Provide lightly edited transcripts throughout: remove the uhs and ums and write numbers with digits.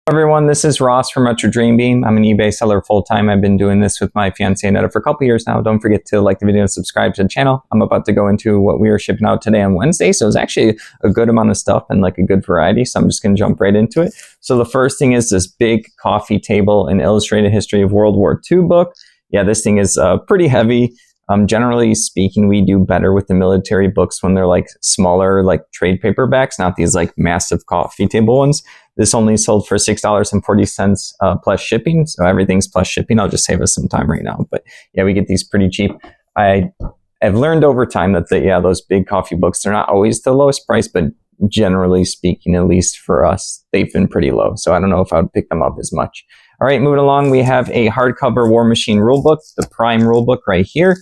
Everyone, this is Ross from Retro Dream Beam. I'm an eBay seller full-time. I've been doing this with my fiance Netta for a couple years now. Don't forget to like the video and subscribe to the channel. I'm about to go into what we are shipping out today on Wednesday, so it's actually a good amount of stuff and like a good variety, so I'm just going to jump right into it. So the first thing is this big coffee table, an illustrated history of World War II book. Yeah, this thing is pretty heavy. Generally speaking, we do better with the military books when they're like smaller, like trade paperbacks, not these like massive coffee table ones. This only sold for $6.40 plus shipping. So everything's plus shipping. I'll just save us some time right now. But yeah, we get these pretty cheap. I've learned over time that those big coffee books, they're not always the lowest price, but generally speaking, at least for us, they've been pretty low. So I don't know if I would pick them up as much. All right, moving along, we have a hardcover War Machine rulebook, the Prime rulebook right here.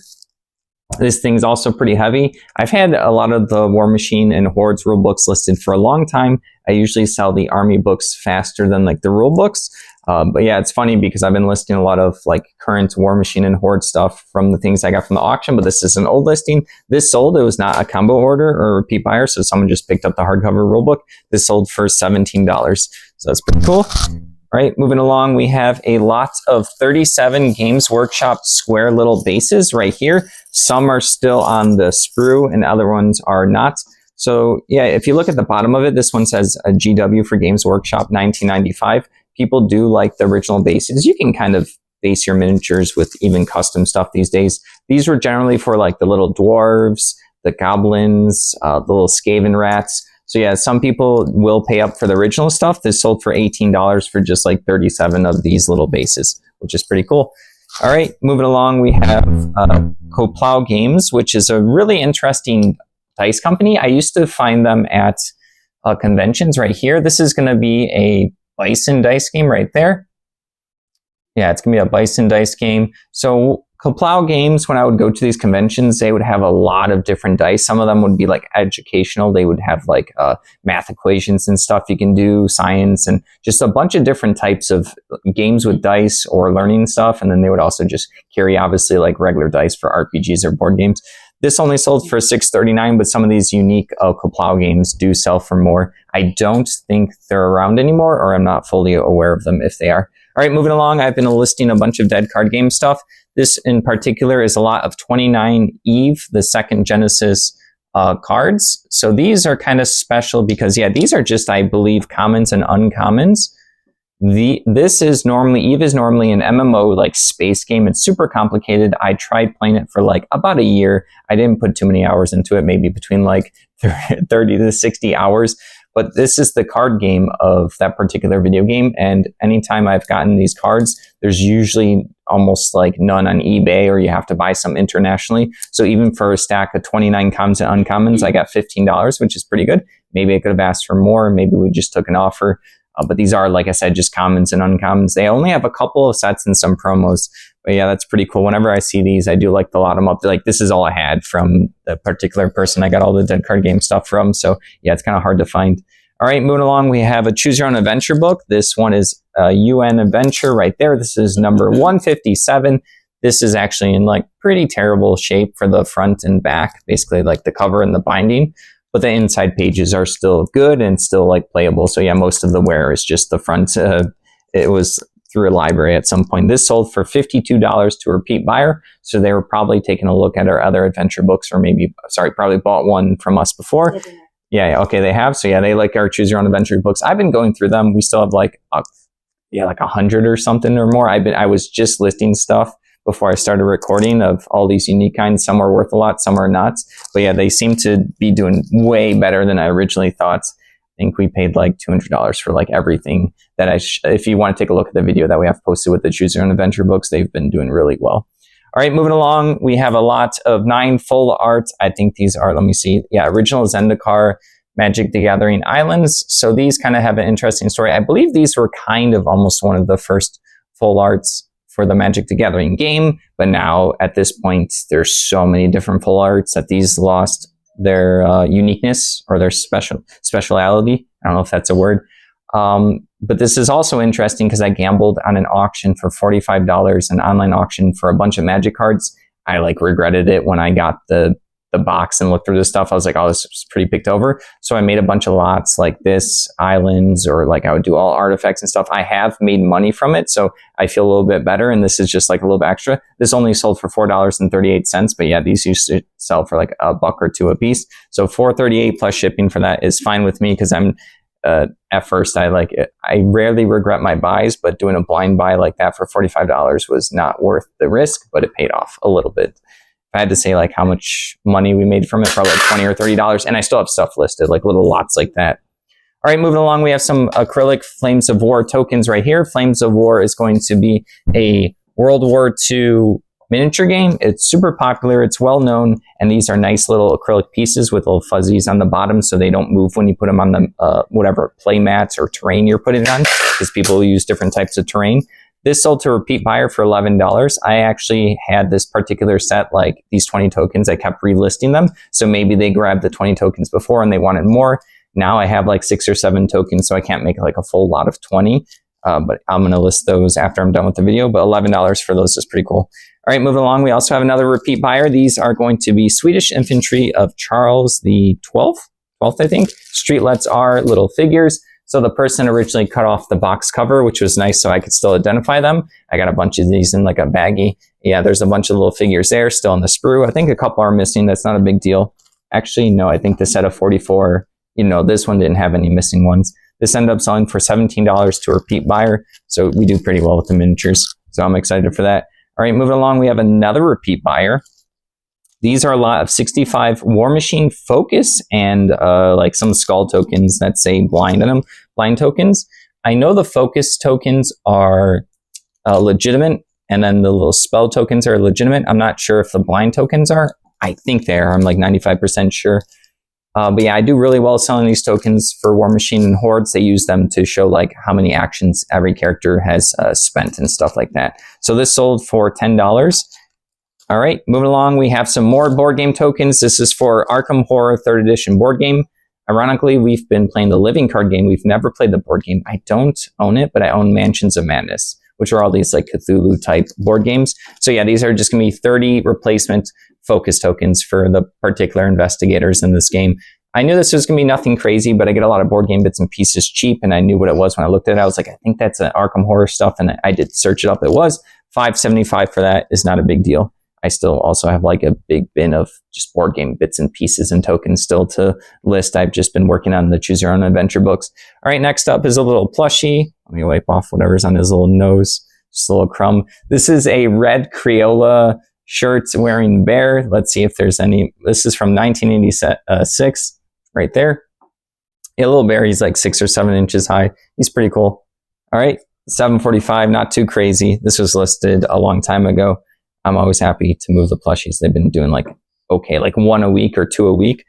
This thing's also pretty heavy. I've had a lot of the War Machine and Hordes rule books listed for a long time. I usually sell the Army books faster than like the rule books. But yeah, it's funny because I've been listing a lot of like current War Machine and Horde stuff from the things I got from the auction, but this is an old listing. This sold, it was not a combo order or a repeat buyer, so someone just picked up the hardcover rule book. This sold for $17, so that's pretty cool. All right, moving along, we have a lot of 37 Games Workshop square little bases right here. Some are still on the sprue and other ones are not. So yeah, if you look at the bottom of it, this one says a GW for Games Workshop 1995. People do like the original bases. You can kind of base your miniatures with even custom stuff these days. These were generally for like the little dwarves, the goblins, the little Skaven rats. So yeah, some people will pay up for the original stuff. This sold for $18 for just like 37 of these little bases, which is pretty cool. All right, moving along, we have Collectable Games, which is a really interesting dice company. I used to find them at conventions right here. This is going to be a bison dice game right there. Yeah, it's going to be a bison dice game. So Collectable Games, when I would go to these conventions, they would have a lot of different dice. Some of them would be like educational. They would have like math equations and stuff you can do, science, and just a bunch of different types of games with dice or learning stuff. And then they would also just carry obviously like regular dice for RPGs or board games. This only sold for $6.39, but some of these unique Collectable games do sell for more. I don't think they're around anymore, or I'm not fully aware of them if they are. All right, moving along, I've been listing a bunch of dead card game stuff. This in particular is a lot of 29 Eve, the second Genesis cards. So these are kind of special because, yeah, these are just, I believe, commons and uncommons. Eve is normally an MMO like space game. It's super complicated. I tried playing it for like about a year. I didn't put too many hours into it, maybe between like 30 to 60 hours. But this is the card game of that particular video game. And anytime I've gotten these cards, there's usually almost like none on eBay, or you have to buy some internationally. So even for a stack of 29 commons and uncommons, I got $15, which is pretty good. Maybe I could have asked for more. Maybe we just took an offer. But these are, like I said, just commons and uncommons. They only have a couple of sets and some promos. But yeah, that's pretty cool. Whenever I see these, I do like to lot them up. Like, this is all I had from the particular person I got all the dead card game stuff from. So yeah, it's kind of hard to find. All right, moving along, we have a Choose Your Own Adventure book. This one is a UN Adventure right there. This is number 157. This is actually in like pretty terrible shape for the front and back, basically like the cover and the binding. But the inside pages are still good and still like playable. So yeah, most of the wear is just the front. It was through a library at some point. This sold for $52 to a repeat buyer. So they were probably taking a look at our other adventure books, or probably bought one from us before. Yeah, okay, they have. So yeah, they like our Choose Your Own Adventure books. I've been going through them. We still have like 100 or something or more. I was just listing stuff before I started recording of all these unique kinds. Some are worth a lot, some are not. But yeah, they seem to be doing way better than I originally thought. I think we paid like $200 for like everything that if you want to take a look at the video that we have posted with the Choose Your Own Adventure books, they've been doing really well. All right, moving along, we have a lot of 9 full art. I think these are, let me see. Yeah, original Zendikar, Magic the Gathering Islands. So these kind of have an interesting story. I believe these were kind of almost one of the first full arts for the Magic the Gathering game. But now at this point, there's so many different full arts that these lost their uniqueness or their speciality. I don't know if that's a word. But this is also interesting because I gambled on an auction for $45, an online auction for a bunch of Magic cards. I like regretted it when I got the the box and look through this stuff, I was like, oh, this is pretty picked over. So I made a bunch of lots like this, islands, or like I would do all artifacts and stuff. I have made money from it, so I feel a little bit better, and this is just like a little bit extra. This only sold for $4.38, but yeah, these used to sell for like $1 or $2 a piece. So $4.38 plus shipping for that is fine with me, because I'm at first I like it. I rarely regret my buys, but doing a blind buy like that for $45 was not worth the risk, but it paid off a little bit. I had to say like how much money we made from it, probably like $20 or $30, and I still have stuff listed, like little lots like that. All right, moving along, we have some acrylic Flames of War tokens right here. Flames of War is going to be a World War II miniature game. It's super popular, it's well known, and these are nice little acrylic pieces with little fuzzies on the bottom so they don't move when you put them on the whatever play mats or terrain you're putting it on, because people use different types of terrain. This sold to a repeat buyer for $11. I actually had this particular set, like these 20 tokens, I kept relisting them, so maybe they grabbed the 20 tokens before and they wanted more. Now I have like 6 or 7 tokens, so I can't make like a full lot of 20, but I'm going to list those after I'm done with the video, but $11 for those is pretty cool. All right, moving along, we also have another repeat buyer. These are going to be Swedish Infantry of Charles the 12th, I think. Streetlets are little figures. So the person originally cut off the box cover, which was nice so I could still identify them. I got a bunch of these in like a baggie. Yeah, there's a bunch of little figures there still in the sprue. I think a couple are missing. That's not a big deal. Actually, no, I think the set of 44, this one didn't have any missing ones. This ended up selling for $17 to a repeat buyer. So we do pretty well with the miniatures. So I'm excited for that. All right, moving along, we have another repeat buyer. These are a lot of 65 War Machine Focus and like some skull tokens that say blind in them, blind tokens. I know the Focus tokens are legitimate, and then the little spell tokens are legitimate. I'm not sure if the blind tokens are. I think they are. I'm like 95% sure. But yeah, I do really well selling these tokens for War Machine and Hordes. They use them to show like how many actions every character has spent and stuff like that. So this sold for $10. All right, moving along, we have some more board game tokens. This is for Arkham Horror 3rd Edition board game. Ironically, we've been playing the living card game. We've never played the board game. I don't own it, but I own Mansions of Madness, which are all these like Cthulhu type board games. So yeah, these are just going to be 30 replacement focus tokens for the particular investigators in this game. I knew this was going to be nothing crazy, but I get a lot of board game bits and pieces cheap, and I knew what it was when I looked at it. I was like, I think that's an Arkham Horror stuff, and I did search it up. It was $5.75 for that. Is not a big deal. I still also have like a big bin of just board game bits and pieces and tokens still to list. I've just been working on the Choose Your Own Adventure books. All right, next up is a little plushie. Let me wipe off whatever's on his little nose. Just a little crumb. This is a red Crayola shirt wearing bear. Let's see if there's any. This is from 1986, right there. A little bear. He's like 6 or 7 inches high. He's pretty cool. All right, $7.45. Not too crazy. This was listed a long time ago. I'm always happy to move the plushies. They've been doing like okay, like 1 a week or 2 a week,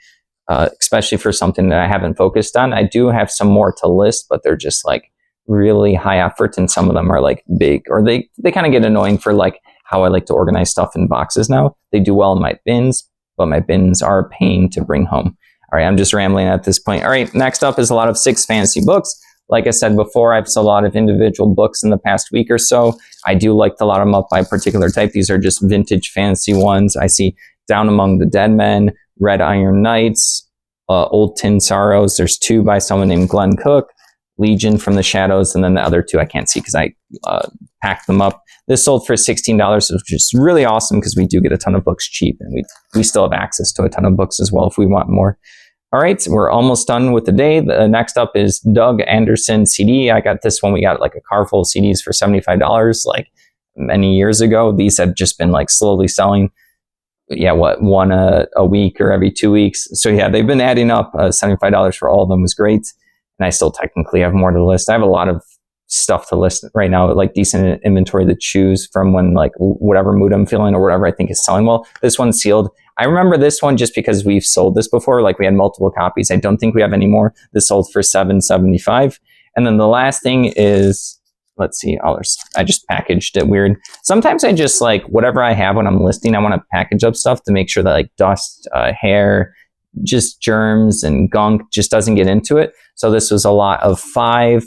especially for something that I haven't focused on. I do have some more to list, but they're just like really high effort, and some of them are like big, or they kind of get annoying for like how I like to organize stuff in boxes now. They do well in my bins, but my bins are a pain to bring home. All right, I'm just rambling at this point. All right, next up is a lot of 6 fantasy books. Like I said before, I've sold a lot of individual books in the past week or so. I do like to lot them up by particular type. These are just vintage fantasy ones. I see Down Among the Dead Men, Red Iron Knights, Old Tin Sorrows. There's 2 by someone named Glenn Cook, Legion from the Shadows, and then the other 2 I can't see because I packed them up. This sold for $16, which is really awesome because we do get a ton of books cheap, and we still have access to a ton of books as well if we want more. All right, so we're almost done with the day. The next up is Doug Anderson CD. I got this one. We got like a car full of CDs for $75 like many years ago. These have just been like slowly selling. Yeah, one a week or every 2 weeks. So yeah, they've been adding up. $75 for all of them was great. And I still technically have more to list. I have a lot of stuff to list right now, like decent inventory to choose from when like whatever mood I'm feeling or whatever I think is selling well. This one's sealed. I remember this one just because we've sold this before. Like we had multiple copies. I don't think we have any more. This sold for $7.75. And then the last thing is, let's see, I just packaged it weird. Sometimes I just like whatever I have when I'm listing, I want to package up stuff to make sure that like dust, hair, just germs and gunk just doesn't get into it. So this was a lot of 5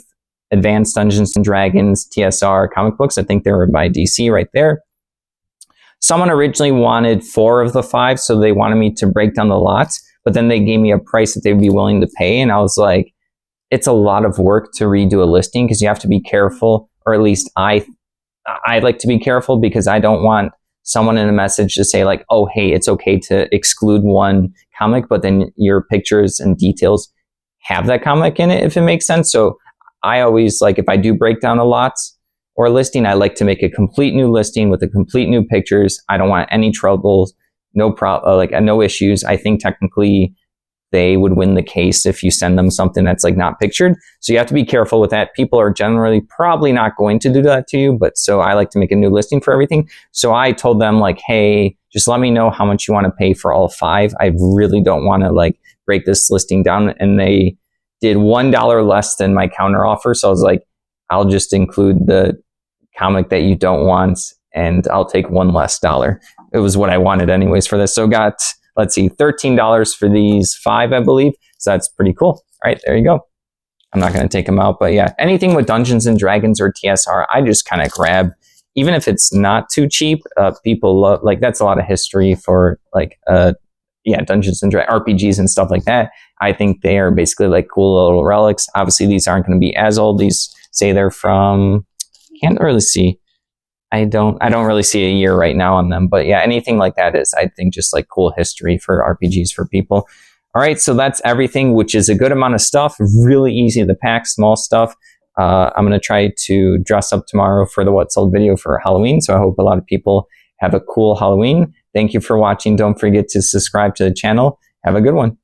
Advanced Dungeons and Dragons TSR comic books. I think they were by DC right there. someone originally wanted 4 of the 5, so they wanted me to break down the lots, but then they gave me a price that they'd be willing to pay, and I was like, it's a lot of work to redo a listing because you have to be careful, or at least I like to be careful because I don't want someone in a message to say like, oh, hey, it's okay to exclude one comic, but then your pictures and details have that comic in it, if it makes sense. So I always, like, if I do break down a lot or a listing, I like to make a complete new listing with a complete new pictures. I don't want any troubles, no issues. I think technically they would win the case if you send them something that's like not pictured. So you have to be careful with that. People are generally probably not going to do that to you, but so I like to make a new listing for everything. So I told them like, hey, just let me know how much you want to pay for all 5. I really don't want to like break this listing down. And they did $1 less than my counter offer. So I was like, I'll just include the comic that you don't want and I'll take $1 less. It was what I wanted anyways for this. So got, let's see, $13 for these 5, I believe. So that's pretty cool. All right, there you go. I'm not going to take them out, but yeah, anything with Dungeons and Dragons or TSR, I just kind of grab, even if it's not too cheap. People love, like, that's a lot of history for like, Dungeons and RPGs and stuff like that. I think they are basically like cool little relics. Obviously, these aren't going to be as old. These say they're from, can't really see. I don't really see a year right now on them, but yeah, anything like that is, I think, just like cool history for RPGs for people. All right, so that's everything, which is a good amount of stuff. Really easy to pack, small stuff. I'm going to try to dress up tomorrow for the What Sold video for Halloween, so I hope a lot of people have a cool Halloween. Thank you for watching. Don't forget to subscribe to the channel. Have a good one.